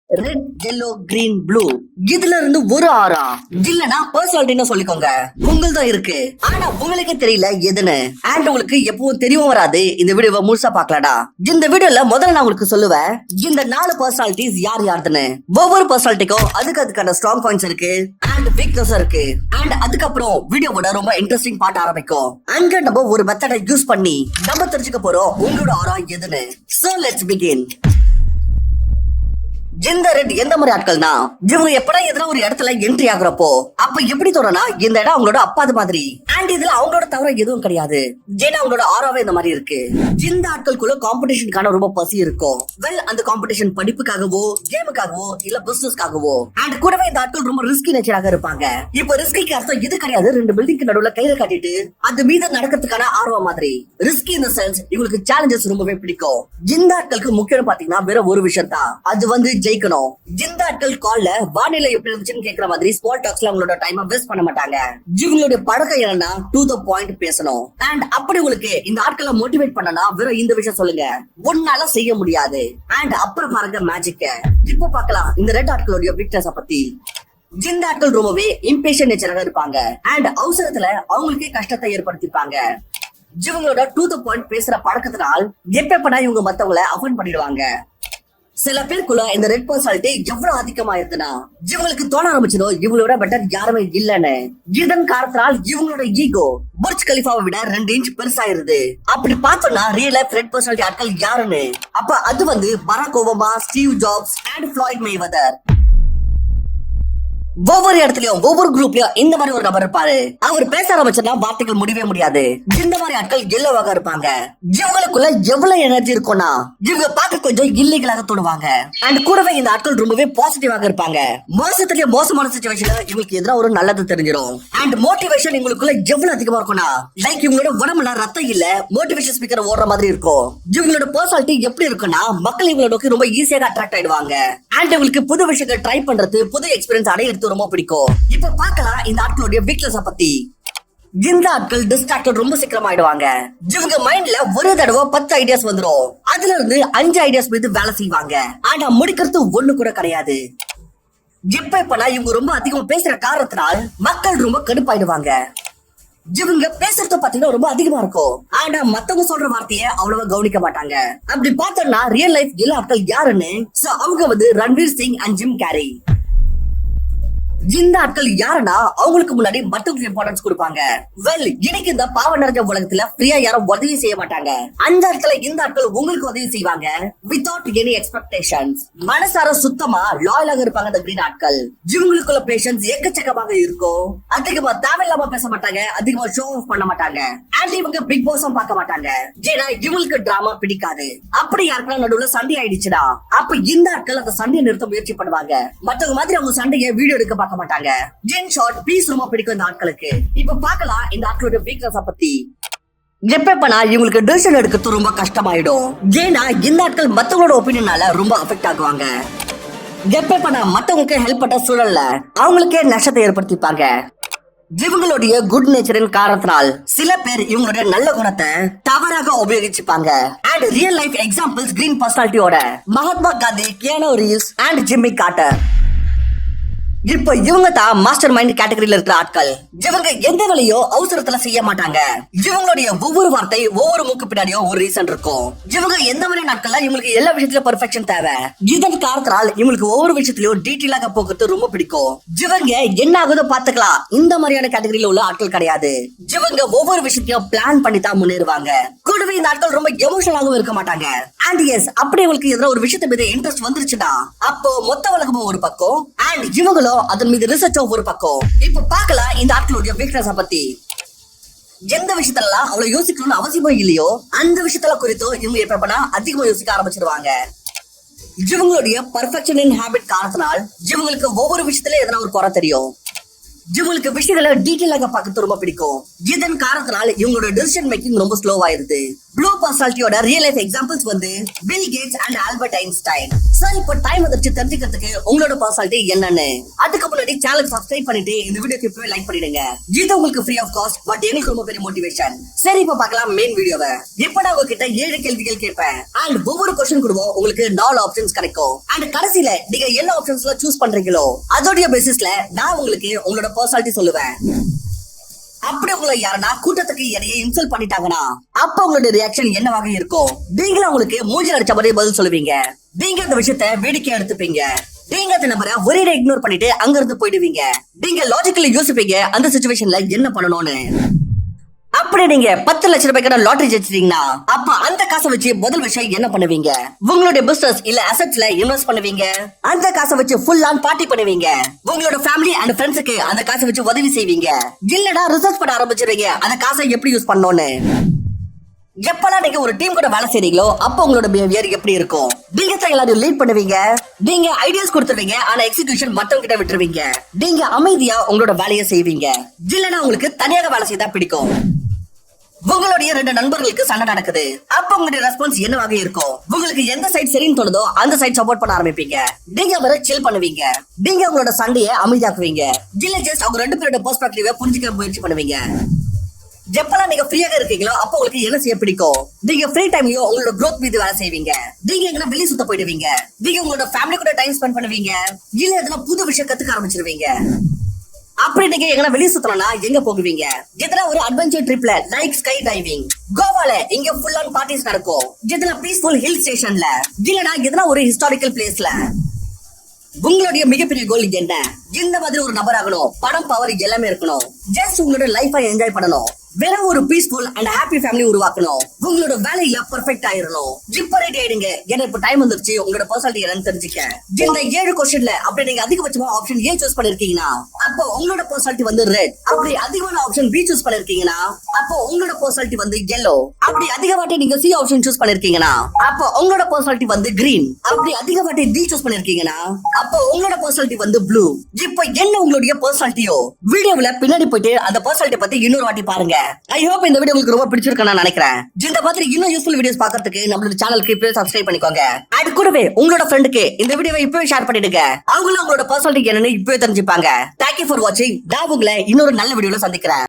Red yellow green blue இதுல இருந்து ஒரு ஆறா இல்லனா பர்சனாலிட்டின்னு சொல்லிக்கோங்க உங்கள் தான் இருக்கு. ஆனா உங்களுக்கே தெரியல எதுன்னு. அண்ட் உங்களுக்கு எப்பவும் தெரியவும் வராது. இந்த வீடியோவை முழுசா பாக்கலாடா. இந்த வீடியோல முதல்ல நான் உங்களுக்கு சொல்லுவேன் இந்த 4 பர்சனாலிட்டிஸ் யார் யாருன்னு. ஒவ்வொரு பர்சனாலிட்டிக்கும் அதுக்கான ஸ்ட்ராங் பாயிண்ட்ஸ் இருக்கு அண்ட் வீக்னஸ் இருக்கு. அண்ட் அதுக்கப்புறம் வீடியோவோட ரொம்ப இன்ட்ரெஸ்டிங் பார்ட் ஆரம்பிக்கும். அங்க நம்ம ஒரு மெத்தடை யூஸ் பண்ணி நம்ம தெரிஞ்சுக்க போறோம் உங்களோட ஆறா எதுன்னு. So let's begin. இந்த ரெட் எந்த மாதிரி ஆட்கள்னா இவங்க எப்படா எதுனா ஒரு இடத்துல என்ட்ரி ஆகுறப்போ அப்ப எப்படி தோணும்னா இந்த இடம் அவங்களோட அப்பாது மாதிரி. அண்ட் இதுல அவங்களோட தவிர எதுவும் கிடையாது. ஏன்னா அவங்களோட ஆறாவே இந்த மாதிரி இருக்கு. இந்த ஆட்களுக்குள்ள காம்படிஷனுக்கான ரொம்ப பசி இருக்கும். வெல் அந்த காம்படிஷன் படிப்புக்காகவோ கேமுக்காகவோ இல்ல பிசினஸ்க்காகவோ. அண்ட் கூடவே இந்த ஆட்கள் ரொம்ப ரிஸ்கி நேச்சராக இருப்பாங்க. இப்ப ரிஸ்கிக்கு அர்த்தம் இது கிடையாது 2 பில்டிங்க்கு நடுவுல கையில கட்டிட்டு அது மீது நடக்கிறதுக்கான ஆர்வம் மாதிரி. ரிஸ்கி இந்த சென்ஸ் இவங்களுக்கு சேலஞ்சஸ் ரொம்பவே பிடிக்கும். இந்த ஆட்களுக்கு முக்கியம் பாத்தீங்கன்னா வேற ஒரு விஷயம் தான், அது வந்து ஜெயிக்கணும். இந்த ஆட்கள் கால்ல வானிலை எப்படி இருந்துச்சுன்னு கேக்குற மாதிரி ஸ்பாட் டாக்ஸ்ல அவங்களோட டைமை வேஸ்ட் பண்ண மாட்டாங்க. இவங்களுடைய பழக்கம் என்னன்னா டு த பாயிண்ட் பேசணும். அண்ட் அப்படி உங்களுக்கு இந்த ஆட்களை மோட்டிவேட் பண்ணனா வெறும் இந்த விஷயம் சொல்லுங்க, ஒன்னால செய்ய முடியாது. அண்ட் அப்புறம் பாருங்க மேஜிக்க. இப்போ பார்க்கலாம் இந்த ரெட் ஆட்களுடைய வீக்னஸ் பத்தி. இந்த ஆட்கள் ரொம்பவே இம்பேஷன் நேச்சராக இருப்பாங்க. அண்ட் அவசரத்துல அவங்களுக்கே கஷ்டத்தை ஏற்படுத்திப்பாங்க. இவங்களோட டு த பாயிண்ட் பேசுற பழக்கத்தினால் எப்ப இவங்க மத்தவங்களை அஃபண்ட் பண்ணிடுவாங்க. சில பேருக்குள்ள இந்த ரெட் பர்சனாலிட்டி எவ்வளவு அதிகமா இருக்குன்னா இவங்களுக்கு தோண ஆரம்பிச்சிடும் இவங்களோட பெட்டர் யாருமே இல்லன்னு. இதன் காரணத்தினால் இவங்களோட ஈகோ புர்ஜ் கலிஃபாவை விட 2 இன்ச் பெருசாயிருது. அப்படி பார்த்தோம்னா ரியல் லைஃப் ரெட் பர்சனாலிட்டி ஆட்கள் யாருன்னு அப்ப அது வந்து Barack Obama, Steve Jobs and Floyd Mayweather. ஒவ்வொரு இடத்துலயும் ஒவ்வொரு குரூப்லயும் இந்த மாதிரி ஒரு நபர் இருப்பாரு. அவர் பேச ஆரம்பிச்சா வார்த்தைகள் முடியவே முடியாது. இந்த மாதிரி ஆட்கள் எல்லோவாக இருப்பாங்க. இவங்களுக்குள்ள எவ்வளவு எனர்ஜி இருக்கும்னா இவங்க பார்க்க கொஞ்சம் இல்லீகலாக தோணுவாங்க. அண்ட் கூடவே இந்த ஆட்கள் ரொம்பவே பாசிட்டிவாக இருப்பாங்க. மோசத்திலேயே மோசமான சிச்சுவேஷன்ல இவங்களுக்கு எதிராக ஒரு நல்லது தெரிஞ்சிடும். அண்ட் மோட்டிவேஷன் இவங்களுக்குள்ள எவ்வளவு அதிகமா இருக்கும்னா லைக் இவங்களோட உடம்புல ரத்தம் இல்ல மோட்டிவேஷன் ஸ்பீக்கர் ஓடுற மாதிரி இருக்கும். இவங்களோட பர்சனாலிட்டி எப்படி இருக்குன்னா மக்கள் இவங்களோட நோக்கி ரொம்ப ஈஸியாக அட்ராக்ட் ஆயிடுவாங்க. அண்ட் இவங்களுக்கு புது விஷயங்கள் ட்ரை பண்றது புது எக்ஸ்பீரியன்ஸ் அடையிறது ரொம்ப பிடிக்கும். இப்ப பார்க்கலாம் இந்த ஆட்களுடைய வீக்னஸ் பத்தி. இந்த ஆட்கள் டிஸ்ட்ராக்டட் ரொம்ப சீக்கிரம் ஆயிடுவாங்க. இவங்க மைண்ட்ல ஒரு தடவை 10 ஐடியாஸ் வந்துரும். அதுல இருந்து 5 ஐடியாஸ் மீது வேலை செய்வாங்க. ஆனா முடிக்கிறது ஒண்ணு கூட கிடையாது. இப்ப இவங்க ரொம்ப அதிகமா பேசுற காரணத்தினால் மக்கள் ரொம்ப கடுப்பாயிடுவாங்க. இவங்க பேசுறது பாத்தீங்கன்னா ரொம்ப அதிகமா இருக்கும். ஆனா மத்தவங்க சொல்ற வார்த்தையை அவ்வளவா கவனிக்க மாட்டாங்க. அப்படி பார்த்தோம்னா ரியல் லைஃப் எல்லா ஆட்கள் யாருன்னு அவங்க வந்து Ranveer Singh and Jim Carrey. இந்த ஆட்கள் யாருன்னா அவங்களுக்கு முன்னாடி மத்தவங்களுக்கு இம்பார்ட்டன்ஸ் கொடுப்பாங்க. வெல் இன்னைக்கு இந்த பாவ நிறைஞ்ச உலகத்துல ஃப்ரீயா யாரும் உதவி செய்ய மாட்டாங்க. அந்த இடத்துல இந்த ஆட்கள் உங்களுக்கு உதவி செய்வாங்க வித்வுட் எனி எக்ஸ்பெக்டேஷன்ஸ். மனசார சுத்தமா லாயலாக இருப்பாங்க இந்த கிரீன் ஆட்கள். இவங்களுக்குள்ள பேஷன்ஸ் எக்கச்சக்கமாக இருக்கும். அதிகமா தேவையில்லாம பேச மாட்டாங்க, அதிகமா ஷோ ஆஃப் பண்ண மாட்டாங்க. அண்ட் இவங்க பிக் பாஸும் பார்க்க மாட்டாங்க. ஏன்னா இவங்களுக்கு டிராமா பிடிக்காது. அப்படி யாருக்கெல்லாம் நடுவுல சண்டை ஆயிடுச்சுடா அப்ப இந்த ஆட்கள் அந்த சண்டையை நிறுத்த முயற்சி பண்ணுவாங்க. மத்தவங்க மாதிரி அவங்க சண்டையை வீடியோ எடுக்க பார்க்க மாட்டாங்க. ஜென் ஷார்ட் பீஸ் ரொம்ப பிடிக்கும் இந்த ஆட்களுக்கு. இப்ப பார்க்கலாம் இந்த ஆட்களோட வீக்னஸ் பத்தி. எப்பனா இவங்களுக்கு டிசிஷன் எடுக்கிறது ரொம்ப கஷ்டமாயிடும். ஏன்னா இந்த ஆட்கள் மத்தவங்களோட ஒப்பீனியனால ரொம்ப அஃபெக்ட் ஆகுவாங்க. எப்பனா மத்தவங்களுக்கு ஹெல்ப் பண்ண சூழல்ல அவங்களுக்கே நஷ்டத்தை ஏற்படுத்திப்பாங்க. இவங்களுடைய குட் நேச்சரின் காரணத்தினால் சில பேர் இவங்களுடைய நல்ல குணத்தை தவறாக உபயோகிச்சுப்பாங்க. And real life examples green பர்சனாலிட்டியோட Mahatma Gandhi, Keanu Reeves and Jimmy Carter. இப்ப இவங்க தான் மாஸ்டர் மைண்ட் கேட்டகரியில இருக்கிற ஆட்கள். இவங்க எந்த வேலையோ அவசரத்துல செய்ய மாட்டாங்க. இவங்களுடைய ஒவ்வொரு வார்த்தை ஒவ்வொரு மூக்கு பின்னாடியும் ஒரு ரீசன் இருக்கும். இவங்க எந்த மாதிரி நாட்கள்ல இவங்களுக்கு எல்லா விஷயத்திலும் பெர்ஃபெக்ஷன் தேவை. இதன் காரணத்தால் இவங்களுக்கு ஒவ்வொரு விஷயத்திலயும் டீட்டெயிலாக போகிறது ரொம்ப பிடிக்கும். இவங்க என்ன ஆகுதோ பாத்துக்கலாம் இந்த மாதிரியான கேட்டகரியில உள்ள ஆட்கள் கிடையாது. இவங்க ஒவ்வொரு விஷயத்தையும் பிளான் பண்ணி தான் முன்னேறுவாங்க. கூடவே இந்த ஆட்கள் ரொம்ப எமோஷனலாகவும் இருக்க மாட்டாங்க. அண்ட் எஸ் அப்படி உங்களுக்கு எதிராக ஒரு விஷயத்த மீது இன்ட்ரெஸ்ட் வந்துருச்சுன்னா அப்போ மொத்த உலகமும் ஒரு பக்கம் அண்ட் இவங்களும் அதன் மீது ரிசர்ச்சும் ஒரு பக்கம். இப்ப பார்க்கலாம் இந்த ஆட்களுடைய வீக்னஸ் பத்தி. எந்த விஷயத்துல அவ்வளவு யோசிக்கணும்னு அவசியமோ இல்லையோ அந்த விஷயத்துல குறித்து இவங்க எப்ப அதிகமா யோசிக்க ஆரம்பிச்சிருவாங்க. இவங்களுடைய பர்ஃபெக்ஷன் ஹேபிட் காரணத்தினால் இவங்களுக்கு ஒவ்வொரு விஷயத்துல எதனா ஒரு குறை தெரியும். இவங்களுக்கு விஷயங்களை டீட்டெயிலாக பார்க்க ரொம்ப பிடிக்கும். இதன் காரணத்தினால் இவங்களோட டிசிஷன் மேக்கிங் ரொம்ப ஸ்லோவாயிருது. ப்ளூ பர்சனாலிட்டியோட ரியல் லைஃப் எக்ஸாம்பிள்ஸ் வந்து Bill Gates and Albert Einstein. Sir இப்போ டைம் வந்துச்சு தெரிஞ்சுக்கிறதுக்கு உங்களோட பர்சனாலிட்டி என்னன்னு. அதுக்கு முன்னாடி முன்னாடி சேனல் சப்ஸ்கிரைப் பண்ணிட்டு இந்த வீடியோக்கு இப்பவே லைக் பண்ணிடுங்க. இது உங்களுக்கு ஃப்ரீ ஆஃப் காஸ்ட், பட் எனக்கு ரொம்ப பெரிய மோட்டிவேஷன். சரி, இப்ப பார்க்கலாம் மெயின் வீடியோவை. இப்ப நான் உங்ககிட்ட 7 கேள்விகள் கேட்பேன். அண்ட் ஒவ்வொரு क्वेश्चन கூடவும் உங்களுக்கு 4 ஆப்ஷன்ஸ் கிடைக்கும். அண்ட் கடைசியில நீங்க என்ன ஆப்ஷன்ஸ்ல சூஸ் பண்றீங்களோ அதோட பேசிஸ்ல நான் உங்களுக்கு உங்களோட பர்சனாலிட்டி சொல்லுவேன். அப்படி உங்களை யாரனா கூட்டத்துக்கு இடையே இன்சல்ட் பண்ணிட்டாங்கன்னா அப்ப உங்களுடைய ரியாக்ஷன் என்னவாக இருக்கும்? நீங்களும் உங்களுக்கு மூஞ்சில் அடிச்ச மாதிரி பதில் சொல்லுவீங்க. நீங்க அந்த விஷயத்த வேடிக்கையா எடுத்துப்பீங்க. நீங்க அந்த நபரை ஒரே இக்னோர் பண்ணிட்டு அங்க இருந்து போயிடுவீங்க. நீங்க லாஜிக்கலி யோசிப்பீங்க அந்த சிச்சுவேஷன்ல என்ன பண்ணணும்னு. அப்படி நீங்க 10 லட்சம் ரூபாய்க்கு லாட்டரி ஜெயிச்சிட்டீங்கன்னா அப்ப அந்த காசை வச்சு முதல் விஷயம் என்ன பண்ணுவீங்க? உங்களுடைய பிசினஸ் இல்ல அசெட்ஸ்ல இன்வெஸ்ட் பண்ணுவீங்க. அந்த காசை வச்சு ஃபுல் ஆன் பார்ட்டி பண்ணுவீங்க. உங்களோட ஃபேமிலி அண்ட் ஃப்ரெண்ட்ஸுக்கு அந்த காசை வச்சு உதவி செய்வீங்க. இல்லடா ரிசர்ச் பண்ண ஆரம்பிச்சிருவீங்க அந்த காசை எப்படி யூஸ் பண்ணணும்னு. எப்பெல்லாம் நீங்க ஒரு டீம் கூட வேலை செய்றீங்களோ அப்ப உங்களோட பிஹேவியர் எப்படி இருக்கும்? நீங்க தான் எல்லாரும் லீட் பண்ணுவீங்க. நீங்க ஐடியாஸ் கொடுத்துருவீங்க, ஆனா எக்ஸிகியூஷன் மத்தவங்க கிட்ட விட்டுருவீங்க. நீங்க அமைதியா உங்களோட வேலையை செய்வீங்க. இல்லனா உங்களுக்கு தனியாக வேலை செய்தா பிடிக்கும். உங்களுடைய 2 நண்பர்களுக்கு சண்டை நடக்குது. அப்ப உங்களுடைய ரெஸ்பான்ஸ் என்னவாக இருக்கும்? உங்களுக்கு எந்த சைடு சரின்னு தோணுதோ அந்த சைடு சப்போர்ட் பண்ண ஆரம்பிப்பீங்க. நீங்க அவரை சில் பண்ணுவீங்க. நீங்க உங்களோட சண்டையை அமைதியாக்குவீங்க. இல்ல ஜஸ்ட் அவங்க 2 பேரோட பெர்ஸ்பெக்டிவை புரிஞ்சுக்க முயற்சி பண்ணுவீங்க. எப்பெல்லாம் நீங்க ஃப்ரீயாக இருக்கீங்களோ அப்ப உங்களுக்கு என்ன செய்ய பிடிக்கும்? நீங்க ஃப்ரீ டைம்லயோ உங்களோட growth மீது வேலை செய்வீங்க. நீங்க எங்கன்னா வெளிய சுத்த போயிடுவீங்க. நீங்க உங்களோட ஃபேமிலி கூட டைம் ஸ்பெண்ட் பண்ணுவீங்க. இல்ல எதனா புது விஷயம் கத்துக்க ஆரம்பிச்சிருவீங்க. அப்படி நீங்க எங்கன்னா வெளிய சுத்தணும்னா எங்க போகுவீங்க? எதனா ஒரு அட்வென்ச்சர் ட்ரிப்ல லைக் ஸ்கை டைவிங், கோவால இங்க ஃபுல் ஆன் பார்ட்டிஸ் நடக்கும். எதனா பீஸ்ஃபுல் ஹில் ஸ்டேஷன்ல, இல்லனா எதனா ஒரு ஹிஸ்டாரிக்கல் பிளேஸ்ல. உங்களுடைய மிகப்பெரிய கோல் என்ன? இந்த மாதிரி ஒரு நபர் ஆகணும். பணம், பவர் எல்லாமே இருக்கணும். ஜஸ்ட் உங்களோட லைஃபை என்ஜாய் பண்ணணும். வெறும் ஒரு பீஸ்ஃபுல் அண்ட் ஹாப்பி ஃபேமிலி உருவாக்கணும். உங்களோட வேலையில பெர்ஃபெக்ட் ஆயிரணும். இப்ப ரெடி ஆயிடுங்க. ஏன்னா இப்ப டைம் வந்துருச்சு உங்களோட பர்சனாலிட்டி என்னன்னு தெரிஞ்சுக்க. இந்த 7 क्वेश्चनல அப்படி நீங்க அதிகபட்சமா ஆப்ஷன் A சூஸ் பண்ணிருக்கீங்கன்னா அப்போ உங்களோட பர்சனாலிட்டி வந்து ரெட். அப்படி அதிகமான ஆப்ஷன் B சூஸ் பண்ணிருக்கீங்கன்னா அப்போ உங்களோட பர்சனாலிட்டி வந்து yellow. அப்படி அதிகமாட்டி நீங்க C ஆப்ஷன் சூஸ் பண்ணிருக்கீங்கன்னா அப்போ உங்களோட பர்சனாலிட்டி வந்து green. அப்படி அதிகமாட்டி D சூஸ் பண்ணிருக்கீங்கன்னா அப்போ உங்களோட பர்சனாலிட்டி வந்து blue. இப்போ என்ன உங்களுடைய பர்சனாலிட்டியோ வீடியோல பின்னாடி போயிட்டு அந்த பர்சனாலிட்டி பத்தி இன்னொரு வாட்டி பாருங்க. I hope இந்த வீடியோ உங்களுக்கு ரொம்ப பிடிச்சிருக்குன்னு நான் நினைக்கிறேன். இந்த மாதிரி இன்னும் யூஸ்ஃபுல் வீடியோஸ் பார்க்கிறதுக்கு நம்மளோட சேனலுக்கு இப்பவே சப்ஸ்கிரைப் பண்ணிக்கோங்க. அது கூடவே உங்களோட ஃப்ரெண்டுக்கு இந்த வீடியோவை இப்பவே ஷேர் பண்ணிடுங்க. அவங்களும் உங்களோட பர்சனாலிட்டி என்னன்னு இப்பவே தெரிஞ்சுப்பாங்க. Thank you for watching. நான் உங்களை இன்னொரு நல்ல வீடியோல சந்திக்கிறேன்.